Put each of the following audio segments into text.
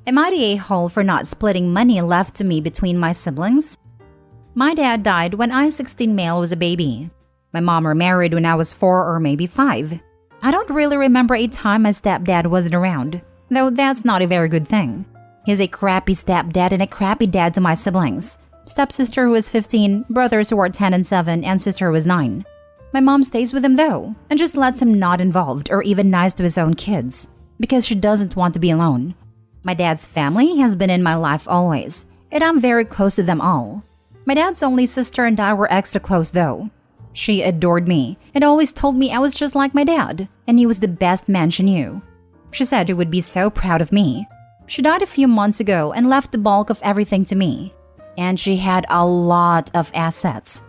Am I the a-hole for not splitting money left to me between my siblings? My dad died when I, 16 male, was a baby. My mom remarried when I was 4 or maybe 5. I don't really remember a time my stepdad wasn't around, though that's not a very good thing. He's a crappy stepdad and a crappy dad to my siblings. Stepsister who is 15, brothers who are 10 and 7, and sister who is 9. My mom stays with him though, and just lets him not involved or even nice to his own kids, because she doesn't want to be alone. My dad's family has been in my life always, and I'm very close to them all. My dad's only sister and I were extra close though. She adored me and always told me I was just like my dad, and he was the best man she knew. She said she would be so proud of me. She died a few months ago and left the bulk of everything to me. And she had a lot of assets.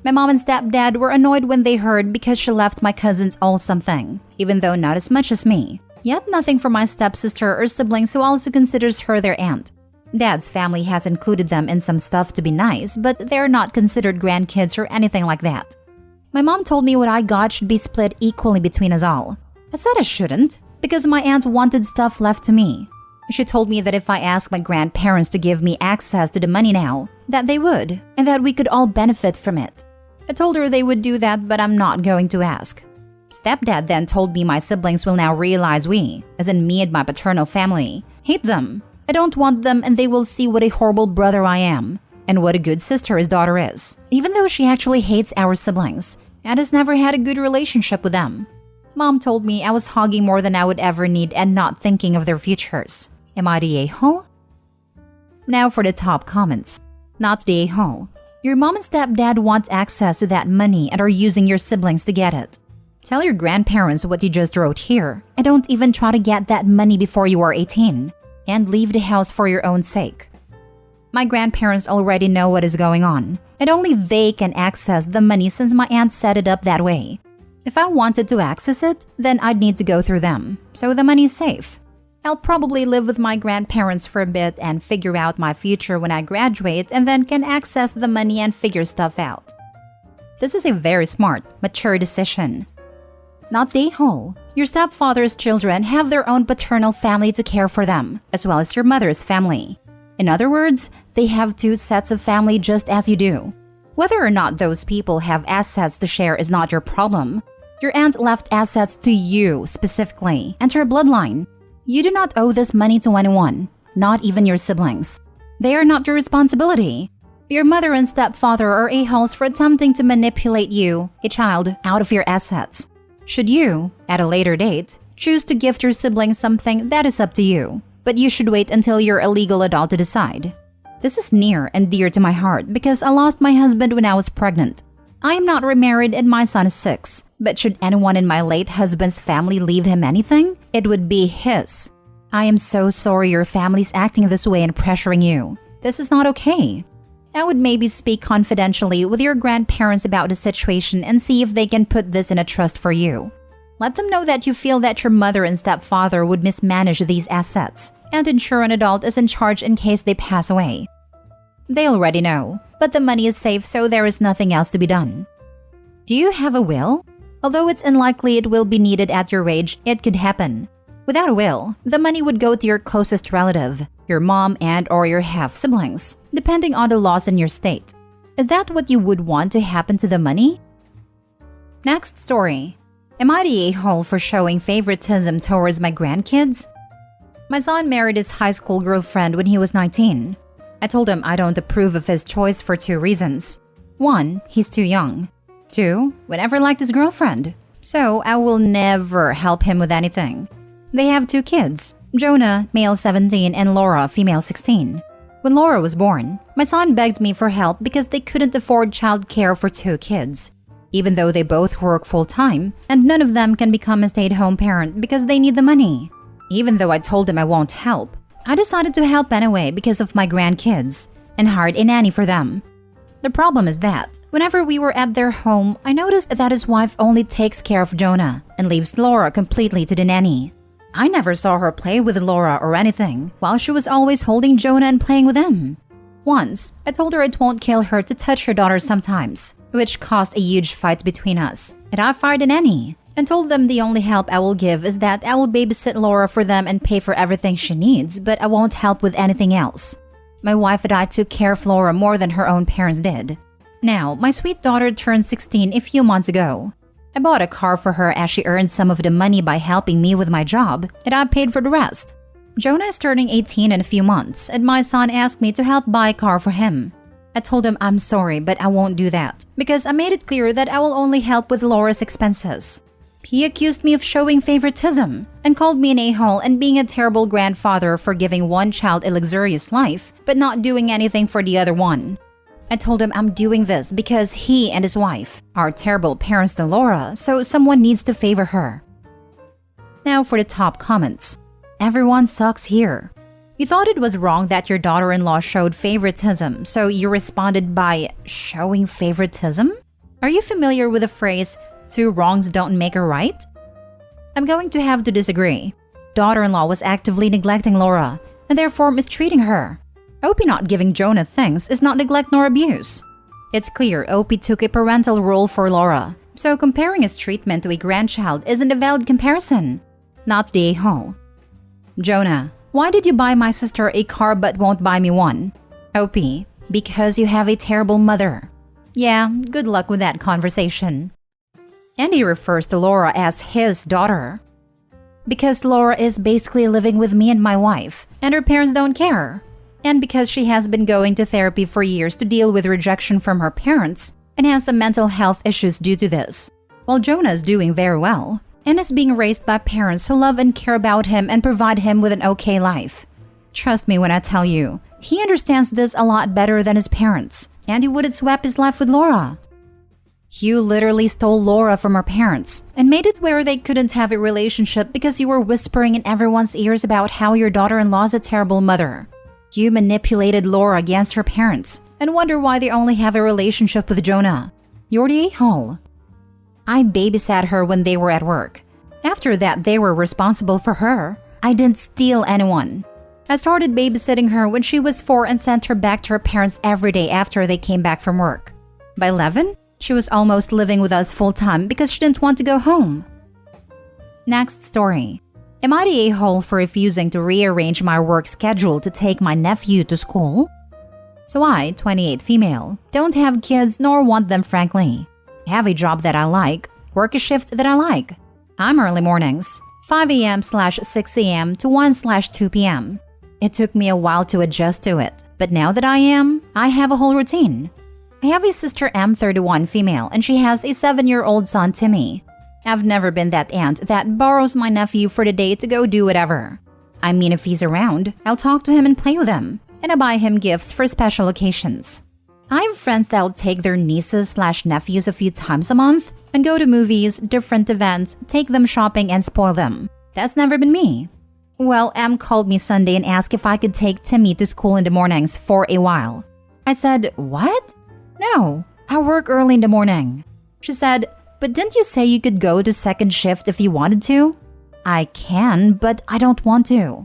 My mom and stepdad were annoyed when they heard because she left my cousins all something, even though not as much as me. Yet nothing for my stepsister or siblings who also considers her their aunt. Dad's family has included them in some stuff to be nice, but they're not considered grandkids or anything like that. My mom told me what I got should be split equally between us all. I said I shouldn't, because my aunt wanted stuff left to me. She told me that if I asked my grandparents to give me access to the money now, that they would, and that we could all benefit from it. I told her they would do that, but I'm not going to ask. Stepdad then told me my siblings will now realize we, as in me and my paternal family, hate them. I don't want them, and they will see what a horrible brother I am, and what a good sister his daughter is, even though she actually hates our siblings and has never had a good relationship with them. Mom told me I was hogging more than I would ever need and not thinking of their futures. Am I the a-hole? Now for the top comments. Not the a-hole. Your mom and stepdad want access to that money and are using your siblings to get it. Tell your grandparents what you just wrote here, and don't even try to get that money before you are 18. And leave the house for your own sake. My grandparents already know what is going on, and only they can access the money since my aunt set it up that way. If I wanted to access it, then I'd need to go through them, so the money's safe. I'll probably live with my grandparents for a bit and figure out my future when I graduate, and then can access the money and figure stuff out. This is a very smart, mature decision. Not the a-hole. Your stepfather's children have their own paternal family to care for them, as well as your mother's family. In other words, they have 2 sets of family just as you do. Whether or not those people have assets to share is not your problem. Your aunt left assets to you specifically, and her bloodline. You do not owe this money to anyone, not even your siblings. They are not your responsibility. Your mother and stepfather are a-holes for attempting to manipulate you, a child, out of your assets. Should you, at a later date, choose to gift your siblings something, that is up to you. But you should wait until you're a legal adult to decide. This is near and dear to my heart because I lost my husband when I was pregnant. I am not remarried and my son is 6. But should anyone in my late husband's family leave him anything, it would be his. I am so sorry your family's acting this way and pressuring you. This is not okay. I would maybe speak confidentially with your grandparents about the situation and see if they can put this in a trust for you. Let them know that you feel that your mother and stepfather would mismanage these assets and ensure an adult is in charge in case they pass away. They already know, but the money is safe, so there is nothing else to be done. Do you have a will? Although it's unlikely it will be needed at your age, it could happen. Without a will, the money would go to your closest relative, your mom and or your half-siblings, depending on the laws in your state. Is that what you would want to happen to the money? Next story. Am I the a-hole for showing favoritism towards my grandkids? My son married his high school girlfriend when he was 19. I told him I don't approve of his choice for 2 reasons. 1, he's too young. 2, we never liked his girlfriend, so I will never help him with anything. They have 2 kids, Jonah, male 17, and Laura, female 16. When Laura was born, my son begged me for help because they couldn't afford childcare for 2 kids, even though they both work full-time, and none of them can become a stay-at-home parent because they need the money. Even though I told him I won't help, I decided to help anyway because of my grandkids, and hired a nanny for them. The problem is that, whenever we were at their home, I noticed that his wife only takes care of Jonah and leaves Laura completely to the nanny. I never saw her play with Laura or anything, while she was always holding Jonah and playing with him. Once, I told her it won't kill her to touch her daughter sometimes, which caused a huge fight between us, and I fired a nanny, and told them the only help I will give is that I will babysit Laura for them and pay for everything she needs, but I won't help with anything else. My wife and I took care of Laura more than her own parents did. Now, my sweet daughter turned 16 a few months ago. I bought a car for her as she earned some of the money by helping me with my job, and I paid for the rest. Jonah is turning 18 in a few months, and my son asked me to help buy a car for him. I told him I'm sorry, but I won't do that, because I made it clear that I will only help with Laura's expenses. He accused me of showing favoritism, and called me an a-hole and being a terrible grandfather for giving one child a luxurious life, but not doing anything for the other one. I told him I'm doing this because he and his wife are terrible parents to Laura, so someone needs to favor her. Now for the top comments. Everyone sucks here. You thought it was wrong that your daughter-in-law showed favoritism, so you responded by showing favoritism? Are you familiar with the phrase, two wrongs don't make a right? I'm going to have to disagree. Daughter-in-law was actively neglecting Laura, and therefore mistreating her. Opie not giving Jonah things is not neglect nor abuse. It's clear Opie took a parental role for Laura, so comparing his treatment to a grandchild isn't a valid comparison. Not the a-hole. Jonah, why did you buy my sister a car but won't buy me one? Opie, because you have a terrible mother. Yeah, good luck with that conversation. Andy refers to Laura as his daughter. Because Laura is basically living with me and my wife, and her parents don't care. And because she has been going to therapy for years to deal with rejection from her parents, and has some mental health issues due to this. While Jonah is doing very well, and is being raised by parents who love and care about him and provide him with an okay life. Trust me when I tell you, he understands this a lot better than his parents, and he wouldn't swap his life with Laura. You literally stole Laura from her parents and made it where they couldn't have a relationship because you were whispering in everyone's ears about how your daughter-in-law is a terrible mother. You manipulated Laura against her parents and wonder why they only have a relationship with Jonah. You're the a-hole. I babysat her when they were at work. After that, they were responsible for her. I didn't steal anyone. I started babysitting her when she was 4 and sent her back to her parents every day after they came back from work. By 11, she was almost living with us full-time because she didn't want to go home. Next story. Am I the a-hole for refusing to rearrange my work schedule to take my nephew to school? So I, 28 female, don't have kids nor want them frankly. I have a job that I like, work a shift that I like. I'm early mornings, 5 a.m/6 a.m. to 1/2 p.m. It took me a while to adjust to it, but now that I have a whole routine. I have a sister M31 female and she has a 7-year-old son Timmy. I've never been that aunt that borrows my nephew for the day to go do whatever. I mean, if he's around, I'll talk to him and play with him, and I buy him gifts for special occasions. I have friends that'll take their nieces/nephews a few times a month and go to movies, different events, take them shopping and spoil them. That's never been me. Well, Em called me Sunday and asked if I could take Timmy to school in the mornings for a while. I said, what? No, I work early in the morning. She said, but didn't you say you could go to second shift if you wanted to? I can, but I don't want to.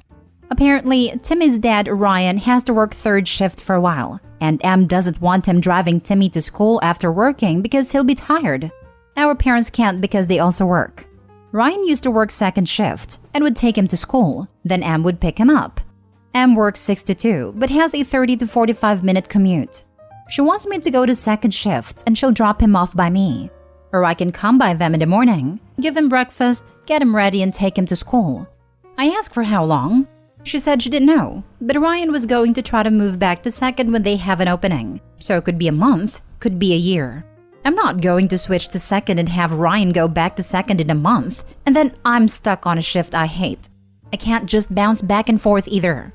Apparently, Timmy's dad, Ryan, has to work third shift for a while, and Em doesn't want him driving Timmy to school after working because he'll be tired. Our parents can't because they also work. Ryan used to work second shift and would take him to school, then Em would pick him up. Em works 6 to 2, but has a 30 to 45 minute commute. She wants me to go to second shift and she'll drop him off by me. Or I can come by them in the morning, give him breakfast, get him ready and take him to school. I asked for how long. She said she didn't know, but Ryan was going to try to move back to second when they have an opening. So it could be a month, could be a year. I'm not going to switch to second and have Ryan go back to second in a month, and then I'm stuck on a shift I hate. I can't just bounce back and forth either.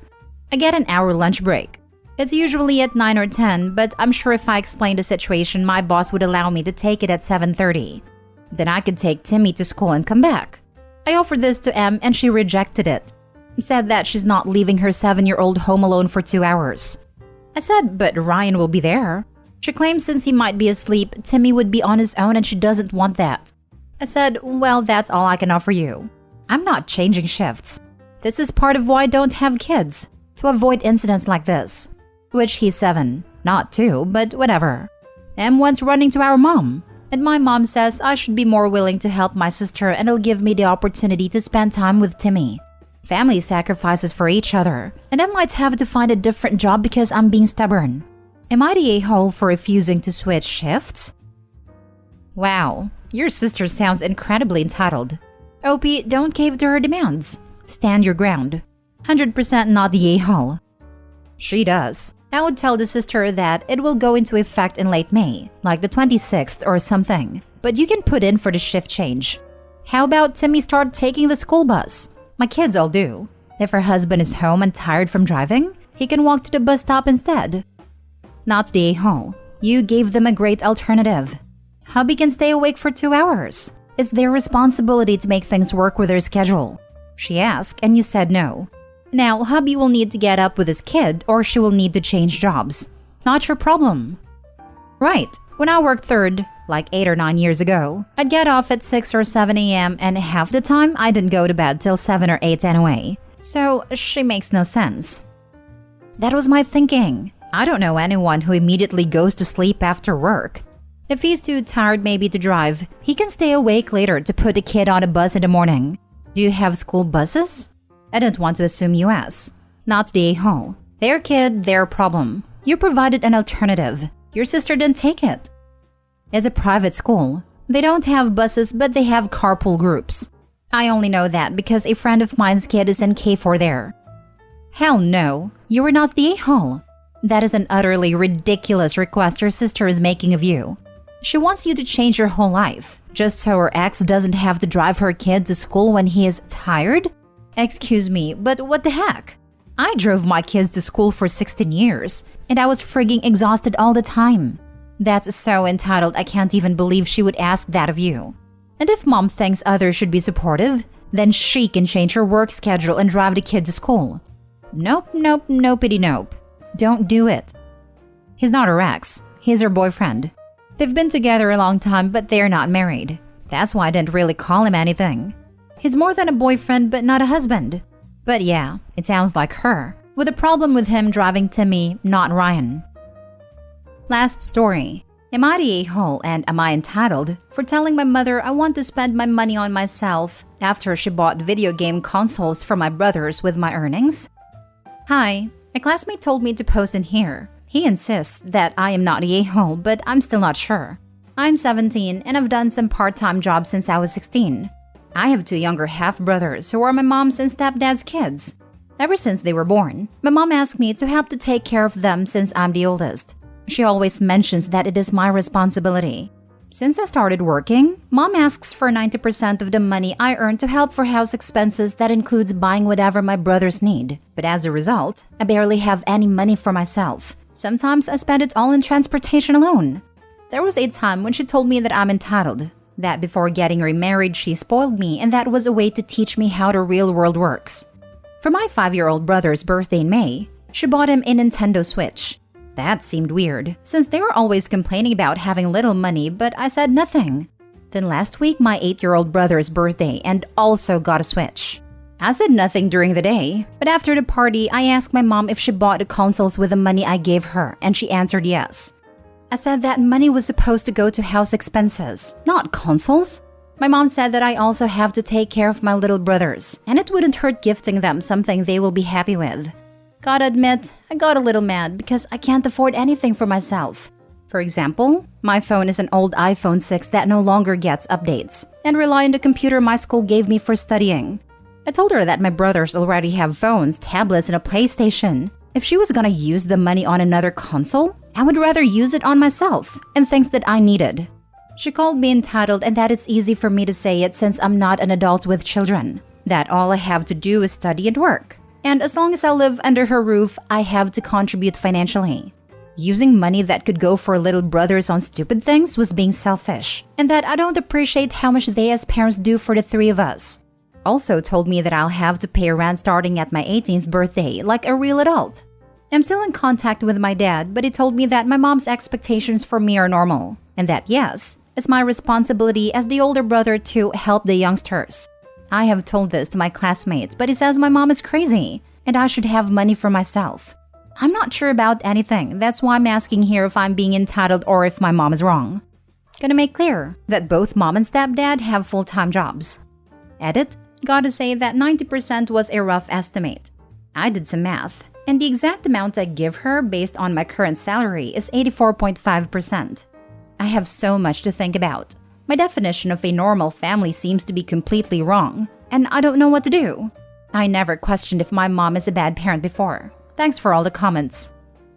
I get an hour lunch break. It's usually at 9 or 10, but I'm sure if I explained the situation, my boss would allow me to take it at 7:30. Then I could take Timmy to school and come back. I offered this to Em and she rejected it. Said that she's not leaving her 7-year-old home alone for 2 hours. I said, but Ryan will be there. She claims since he might be asleep, Timmy would be on his own and she doesn't want that. I said, well, that's all I can offer you. I'm not changing shifts. This is part of why I don't have kids, to avoid incidents like this. Which he's 7, not 2, but whatever. Em went running to our mom, And my mom says I should be more willing to help my sister and it'll give me the opportunity to spend time with Timmy. Family sacrifices for each other, and I might have to find a different job because I'm being stubborn. Am I the a-hole for refusing to switch shifts? Wow, your sister sounds incredibly entitled. OP, don't cave to her demands. Stand your ground. 100% not the a-hole. She does. I would tell the sister that it will go into effect in late May, like the 26th or something, but you can put in for the shift change. How about Timmy start taking the school bus? My kids all do. If her husband is home and tired from driving, he can walk to the bus stop instead. Not the a-hole. You gave them a great alternative. Hubby can stay awake for 2 hours. It's their responsibility to make things work with their schedule. She asked and you said no. Now, hubby will need to get up with his kid or she will need to change jobs. Not your problem. Right. When I worked third, like 8 or 9 years ago, I'd get off at 6 or 7 a.m. and half the time I didn't go to bed till 7 or 8 anyway. So she makes no sense. That was my thinking. I don't know anyone who immediately goes to sleep after work. If he's too tired maybe to drive, he can stay awake later to put the kid on a bus in the morning. Do you have school buses? I don't want to assume US. Not the a-hole. Their kid, their problem. You provided an alternative. Your sister didn't take it. It's a private school. They don't have buses, but they have carpool groups. I only know that because a friend of mine's kid is in K4 there. Hell no. You were not the a-hole. That is an utterly ridiculous request your sister is making of you. She wants you to change your whole life, just so her ex doesn't have to drive her kid to school when he is tired? Excuse me, but what the heck? I drove my kids to school for 16 years, and I was frigging exhausted all the time. That's so entitled I can't even believe she would ask that of you. And if mom thinks others should be supportive, then she can change her work schedule and drive the kid to school. Nope, nope, nopity nope. Don't do it. He's not her ex. He's her boyfriend. They've been together a long time, but they're not married. That's why I didn't really call him anything. He's more than a boyfriend, but not a husband. But yeah, it sounds like her, with a problem with him driving Timmy, not Ryan. Last story. Am I the a-hole and am I entitled for telling my mother I want to spend my money on myself after she bought video game consoles for my brothers with my earnings? Hi, a classmate told me to post in here. He insists that I am not the a-hole, but I'm still not sure. I'm 17 and I've done some part-time jobs since I was 16. I have 2 younger half-brothers who are my mom's and stepdad's kids. Ever since they were born, my mom asked me to help to take care of them since I'm the oldest. She always mentions that it is my responsibility. Since I started working, mom asks for 90% of the money I earn to help for house expenses that includes buying whatever my brothers need. But as a result, I barely have any money for myself. Sometimes I spend it all in transportation alone. There was a time when she told me that I'm entitled. That before getting remarried, she spoiled me, and that was a way to teach me how the real world works. For my 5-year-old brother's birthday in May, she bought him a Nintendo Switch. That seemed weird, since they were always complaining about having little money, but I said nothing. Then last week, my 8-year-old brother's birthday and also got a Switch. I said nothing during the day, but after the party, I asked my mom if she bought the consoles with the money I gave her, and she answered yes. I said that money was supposed to go to house expenses, not consoles. My mom said that I also have to take care of my little brothers, and it wouldn't hurt gifting them something they will be happy with. Gotta admit, I got a little mad because I can't afford anything for myself. For example, my phone is an old iPhone 6 that no longer gets updates, and rely on the computer my school gave me for studying. I told her that my brothers already have phones, tablets, and a PlayStation. If she was gonna use the money on another console, I would rather use it on myself and things that I needed. She called me entitled, and that it's easy for me to say it since I'm not an adult with children. That all I have to do is study and work. And as long as I live under her roof, I have to contribute financially. Using money that could go for little brothers on stupid things was being selfish, and that I don't appreciate how much they as parents do for the 3 of us. Also told me that I'll have to pay rent starting at my 18th birthday, like a real adult. I'm still in contact with my dad, but he told me that my mom's expectations for me are normal, and that yes, it's my responsibility as the older brother to help the youngsters. I have told this to my classmates, but he says my mom is crazy, and I should have money for myself. I'm not sure about anything, that's why I'm asking here if I'm being entitled or if my mom is wrong. Gonna make clear that both mom and stepdad have full-time jobs. Edit, gotta say that 90% was a rough estimate. I did some math, and the exact amount I give her based on my current salary is 84.5%. I have so much to think about. My definition of a normal family seems to be completely wrong, and I don't know what to do. I never questioned if my mom is a bad parent before. Thanks for all the comments.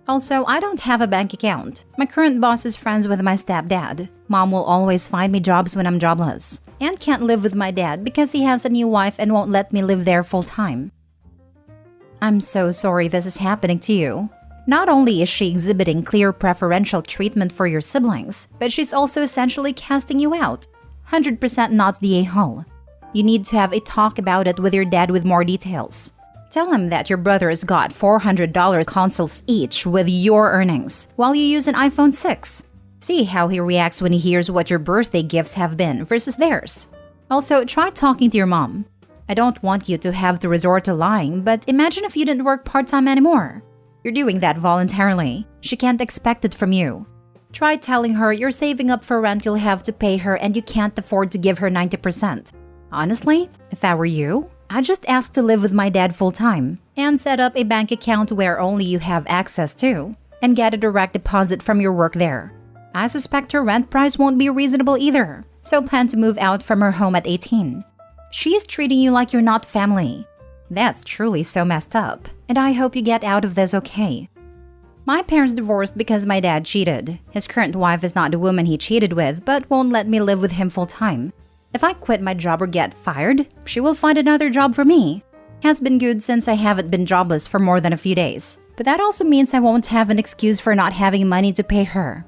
Also, I don't have a bank account. My current boss is friends with my stepdad. Mom will always find me jobs when I'm jobless. And can't live with my dad because he has a new wife and won't let me live there full time. I'm so sorry this is happening to you. Not only is she exhibiting clear preferential treatment for your siblings, but she's also essentially casting you out. 100% not the a-hole. You need to have a talk about it with your dad with more details. Tell him that your brothers got $400 consoles each with your earnings, while you use an iPhone 6. See how he reacts when he hears what your birthday gifts have been versus theirs. Also, try talking to your mom. I don't want you to have to resort to lying, but imagine if you didn't work part-time anymore. You're doing that voluntarily. She can't expect it from you. Try telling her you're saving up for rent you'll have to pay her and you can't afford to give her 90%. Honestly, if I were you, I'd just ask to live with my dad full-time and set up a bank account where only you have access to and get a direct deposit from your work there. I suspect her rent price won't be reasonable either, so plan to move out from her home at 18. She's treating you like you're not family. That's truly so messed up, and I hope you get out of this okay. My parents divorced because my dad cheated. His current wife is not the woman he cheated with, but won't let me live with him full-time. If I quit my job or get fired, she will find another job for me. Has been good since I haven't been jobless for more than a few days. But that also means I won't have an excuse for not having money to pay her.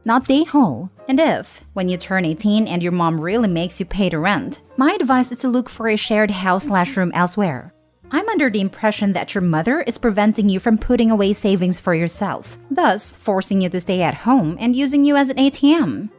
Not the a-hole. And if, when you turn 18 and your mom really makes you pay the rent, my advice is to look for a shared house/room elsewhere. I'm under the impression that your mother is preventing you from putting away savings for yourself, thus forcing you to stay at home and using you as an ATM.